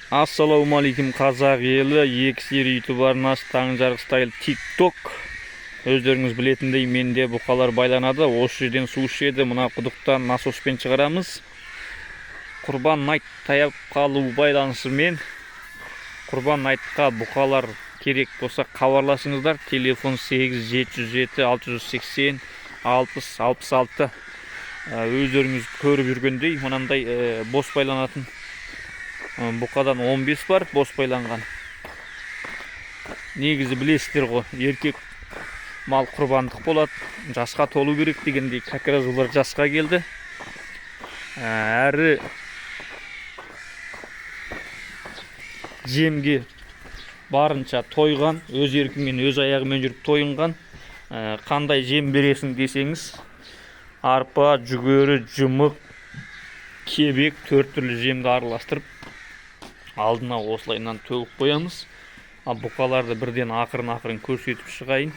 Ассалаумалейкум қазақ елі, Ексер YouTube арнасы, Таңжарық стайл TikTok. Өздеріңіз білетіндей менде бұқалар байланады. Осы жерден су ішеді. Мына құдықтан насоспен шығарамыз. Құрбан айт таяп қалу байланысымен құрбан айтқа бұқалар керек болса хабарласыңыздар. Телефон 8707 680 60 66. Өздеріңіз көріп жүргендей мынандай бос байланатын бұқадан 15 бар, бос байланған. Негізі білесіздер ғой, еркек мал құрбандық болады, жасқа толу керек дегендей, как раз олар жасқа келді. Әрі жемге барынша тойған, өз еркімен, өз аяғымен жүріп тойынған. Қандай жем бересің десеңіз, арпа, жүгері, жұмық, кебек, 4 түрлі жемді араластырып алдына осылайынан төгіп қоямыз. Бұқаларды бірден ақырын көрсетіп шығайын.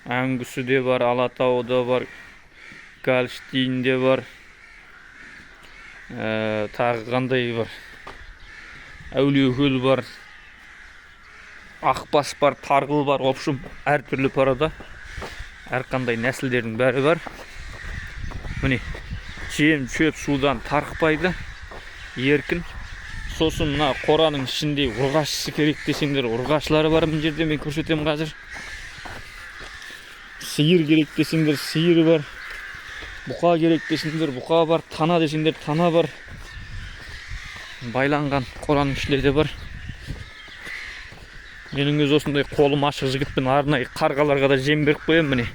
Әңгісі де бар, Алатау да бар, Гольштейн де бар. Тағы қандай бар? Әулиекөл бар, Ақбас бар, Тарғыл бар. Общем, әр түрлі парада әрқандай нәсілдердің бәрі бар. Міне, жем, шөп, судан тарқпайды, еркін. Сосын мына қораның ішінде ұрғашысы керек десеңдер, ұрғашылары бар. Мына жерде мен көрсетемін қазір. Сиыр керек десеңдер, сиыры бар. Бұқа керек десеңдер, бұқа бар. Тана десеңдер, тана бар. Байланған қораның ішінде бар. Менің өз осындай қолым ашық жігітпен арнайы қарғаларға да жем беріп қоям. Міне,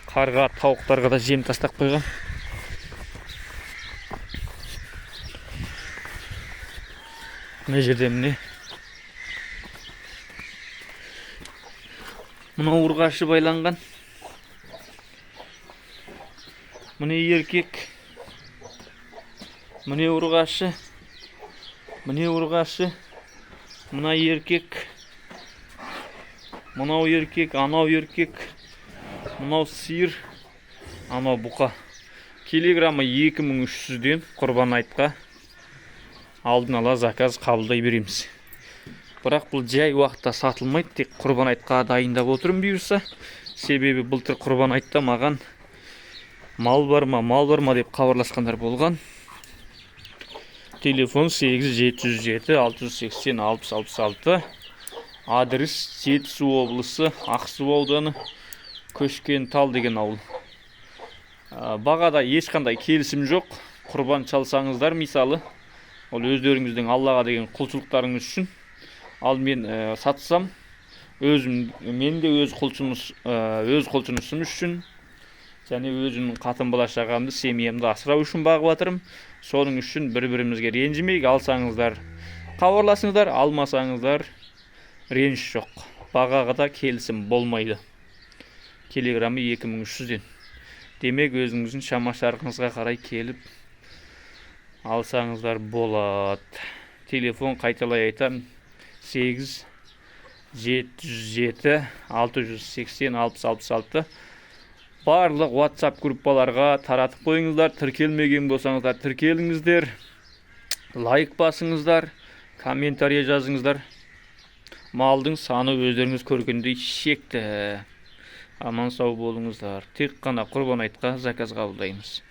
қарға, тауықтарға да жем тастап қойған. Мына жерде міне мына ұрғашы байланған. Міне еркек, міне ұрғашы, міне ұрғашы, мына еркек, мынау еркек, анау еркек, мынау сиыр, анау бұқа. Килограммы 2300-ден құрбан айтқа алдын ала заказ қабылдай береміз. Бірақ бұл жай уақытта сатылмайды, тек құрбан айтқа дайындап отырым бұйырса. Себебі былтыр құрбан айтта маған мал бар ма деп хабарласқандар болған. Телефон 8707 680 60 66. Адрес Жетісу облысы, Ақсу ауданы, Көшкен-Тал деген ауыл. Бағада ешқандай келісім жоқ. Құрбан шалсаңыздар, мысалы, ол өздеріңіздің Аллаға деген құлшылықтарыңыз үшін. Ал мен сатсам, мен де өз құлшынысым үшін, және өзімнің қатын бала шағамды, семьямды асырау үшін бағып жатырмын. Соның үшін бір-бірімізге ренжімейік. Алсаңыздар, хабарласыңыздар, алмасаңыздар, реніш жоқ. Бағаға да келісім болмайды. Килограммы 2300-ден. Демек, өзіңіздің шама-шарқыңызға қарай келіп алсаңыздар болады. Телефон қайталай айтам: 8707 680 60 66. Барлық WhatsApp группаларға таратып қойыңыздар. Тіркелмеген болсаңыздар, тіркеліңіздер. Лайк басыңыздар, комментарий жазыңыздар. Малдың саны өздеріңіз көргендей шекті. Аман сау болыңыздар. Тек қана құрбан айтқа заказ қабылдаймыз.